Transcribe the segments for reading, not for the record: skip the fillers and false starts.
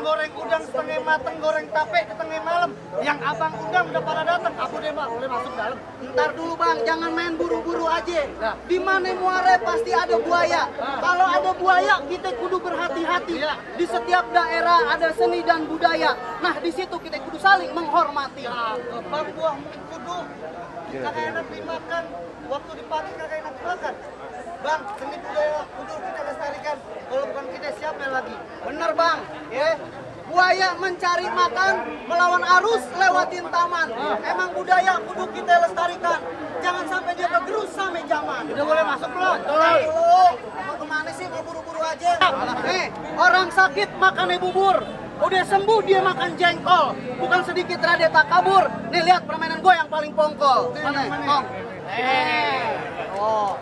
Bang goreng udang setengah mateng, goreng tape di tengah malam. Yang abang undang udah pada datang. Aku deh bang, boleh masuk dalam? Ntar dulu bang, jangan main buru-buru aja. Di mana muara pasti ada buaya. Kalau ada buaya, kita kudu berhati-hati. Di setiap daerah ada seni dan budaya. Nah, di situ kita kudu saling menghormati. Bang buah kudu kagak enak dimakan. Waktu di pagi kagak enak dimakan. Bang, seni budaya kudu kita lestarikan. Kalau bukan kita siapa lagi? Bener bang, ya. Buaya mencari makan, melawan arus, lewatin taman. Emang budaya kudu kita lestarikan. Jangan sampai dia kegerus sampai zaman. Udah boleh masuk belum? Dulu, mau kemana sih? Mau buru-buru aja. Nih, orang sakit makannya bubur. Udah sembuh dia makan jengkol. Bukan sedikit rada tak kabur. Nih lihat permainan gue yang paling pongkol. Mana? Kong. Oh.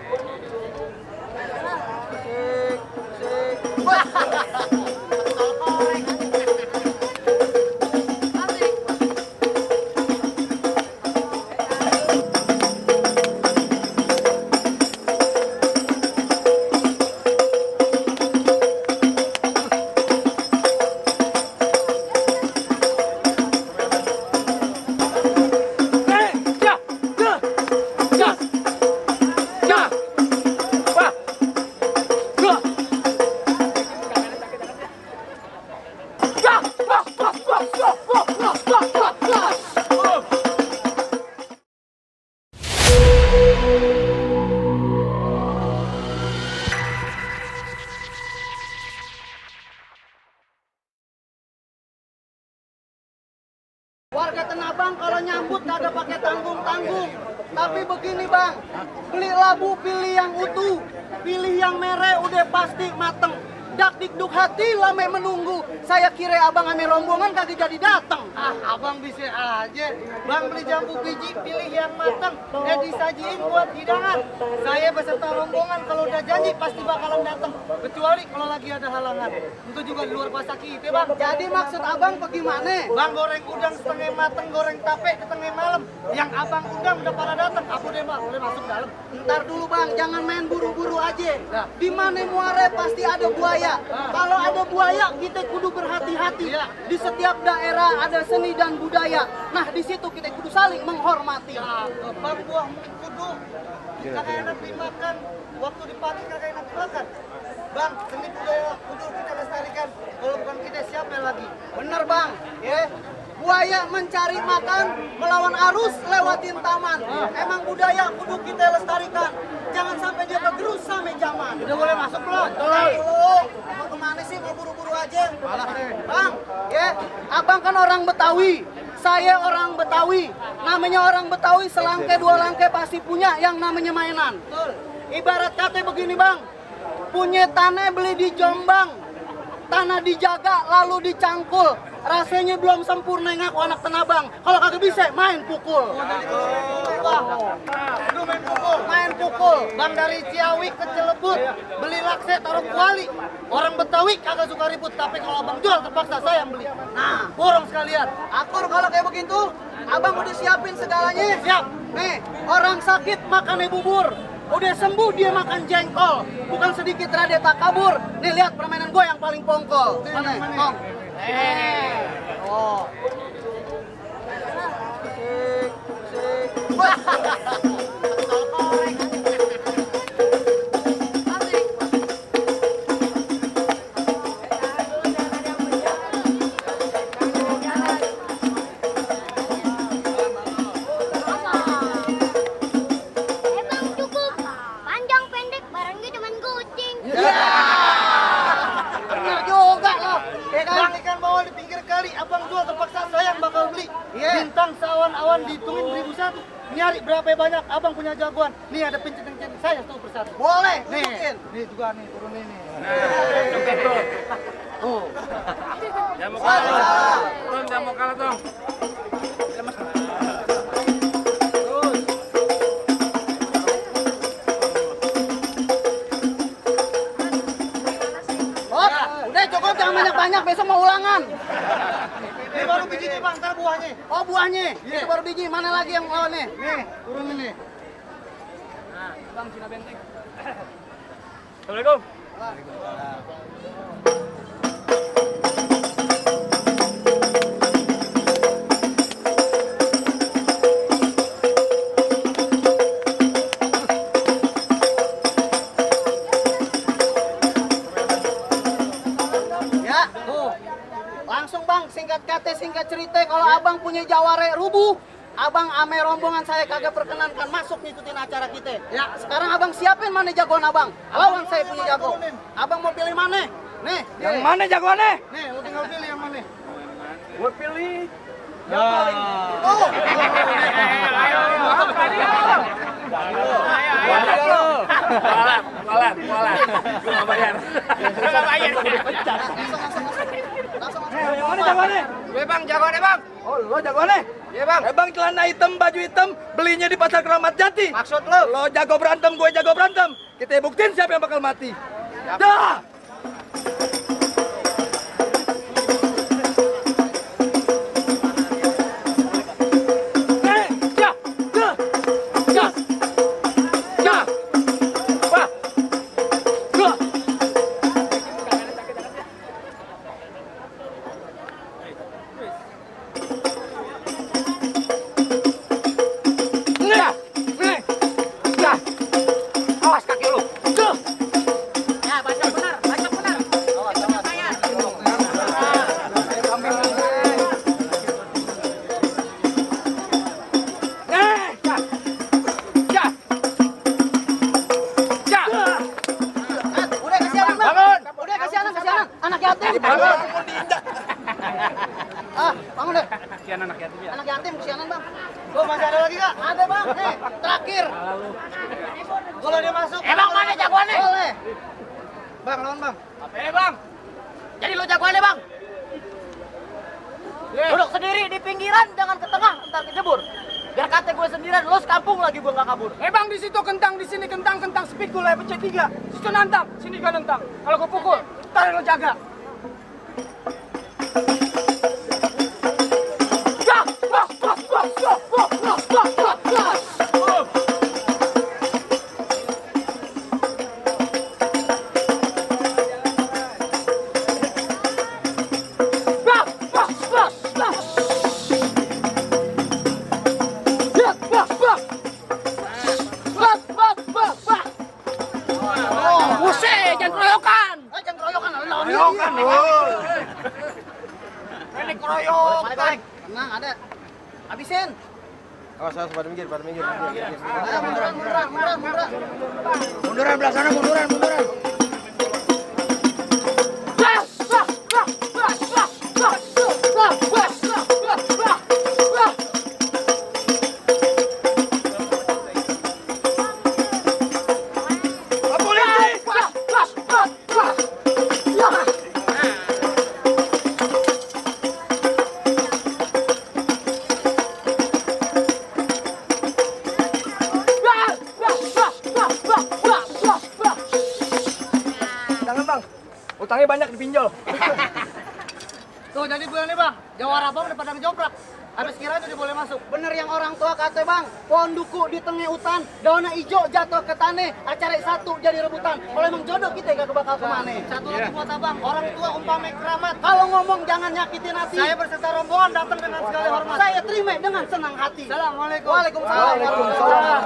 Warga Tanah Abang kalau nyambut kagak pakai tanggung-tanggung. Tapi begini bang, beli labu pilih yang utuh, pilih yang merah udah pasti mateng. Dak dikduk hati lame menunggu. Saya kira abang ame rombongan kagak jadi datang. Abang bisa aja. Bang beli jambu biji pilih yang matang. Disajiin buat hidangan. Saya beserta rombongan kalau udah janji pasti bakalan datang. Kecuali kalau lagi ada halangan. Itu juga di luar kuasa kita bang. Jadi maksud abang bagaimana? Bang goreng udang setengah mateng, goreng tape di tengah malam. Yang abang undang udah pada datang. Aku deh bang, boleh masuk dalam? Ntar dulu bang, jangan main buru-buru aja. Di mana muara pasti ada buaya. Kalau ada buaya, kita kudu berhati-hati. Di setiap daerah ada seni dan budaya. Nah, di situ kita kudu saling menghormati. Bang buah kudu kagak enak dimakan. Waktu di pagi kagak enak dimakan. Bang, seni budaya kudu kita lestarikan. Kalau bukan kita siapa lagi? Bener bang, ya. Buaya mencari makan, melawan arus, lewatin taman. Emang budaya kudu kita lestarikan. Jangan sampai dia kegerus sampai zaman. Udah boleh masuk belum? Dulu, mau kemana sih? Mau buru-buru aja. Bang, ya, abang kan orang Betawi. Saya orang Betawi. Namanya orang Betawi selangkai dua langkai pasti punya yang namanya mainan. Ibarat kata begini bang, punya tanah beli di Jombang, tanah dijaga lalu dicangkul. Rasanya belum sempurna ngaku anak Tanah Abang. Kalau kagak bisa main pukul. Lu main pukul. Main pukul. Bang dari Ciawi ke Cilebut beli lakse taruh kuali. Orang Betawi kagak suka ribut, tapi kalau abang jual terpaksa saya yang beli. Nah, borong sekalian. Akur kalau kayak begitu, abang udah siapin segalanya. Siap. Nih, orang sakit makannya bubur. Udah sembuh dia makan jengkol. Bukan sedikit rada tak kabur. Nih lihat permainan gue yang paling pongkol. Mana? Kong. Oh. Emang cukup panjang pendek barangnya cuman kucing. Bener juga loh. Ya kan? Bang ikan bawal di pinggir kali, abang jual terpaksa saya yang bakal beli. Iya. Bintang seawan-awan dihitungin 1001. Nyari berapa banyak, abang punya jagoan. Nih ada pincet-pincet saya satu persatu. Boleh, Nih, tunjukin. nih juga nih turunin nih. Tuh. Jangan mau kalah, Tom. Jangan mau kalah, Tom. Oh, udah cukup jangan banyak-banyak besok mau ulangan. Ini baru bijinya bang, ntar buahnya. Oh, buahnya. Itu baru biji. Mana lagi yang lawannya? Nih, turunin nih. Bang, Cina Benteng. Assalamualaikum. Tuh. Langsung bang, singkat kata, singkat cerita, kalau abang punya jaware rubuh, abang ame rombongan saya kagak perkenankan masuk ngikutin acara kita. Ya, sekarang abang siapin mana jagoan abang. Lawan saya punya jago. Abang mau pilih mana? Nih. Yang mana jagoannya? Nih, lu tinggal pilih yang mana. Gue pilih Yang paling. Oh. Kualat. Gue nggak bayar. Langsung. yang mana jagoannya? Gue bang, jagoannya bang. Oh, lo jagoannya? Iya bang. Bang celana hitam, baju hitam, belinya di pasar Keramat Jati. Maksud lo? Lo jago berantem, gue jago berantem. Kita buktiin siapa yang bakal mati. Dah! Awas kaki lu. Ya, baca benar. Udah kasihanan bang. Bangun. Udah kasihanan. Anak yatim. Bangun deh. Kasihan anak yatim ya. Anak yatim kasihanan bang. Oh, masih ada lagi nggak? Ada bang. Nih, terakhir. Kalau dia masuk. Emang mana jagoannya? Boleh. Bang, lawan bang. Bang. Jadi lo jagoannya bang. Duduk sendiri di pinggiran, jangan ke tengah, ntar kejebur. Biar kata gue sendirian, lo sekampung lagi gue nggak kabur. Bang, di situ kentang, di sini kentang, speed gue pecah 3. Situ nantang, sini juga nantang. Kalau gue pukul, ntar lo jaga. Buset, jangan keroyokan. Jangan keroyokan, lawan dia. Ini keroyok. Balik. Tenang, ada. Habisin. Awas, pada minggir. Ada munduran. Munduran belah sana, munduran. Jangan bang, utangnya banyak dipinjol. Tuh, jadi bulan nih bang. Jawara bang udah pada ngejoprak. Habis kira itu dia boleh masuk. Bener yang orang tua kata bang, pohon duku di tengah hutan, daunnya hijau jatuh ke tanah, acara satu jadi rebutan. Kalau emang jodoh kita gak bakal kemana. Satu lagi buat abang. Orang tua umpame keramat. Kalau ngomong jangan nyakitin hati. Saya berserta rombongan datang dengan segala hormat. Saya terima dengan senang hati. Assalamualaikum. Waalaikumsalam. Waalaikumsalam.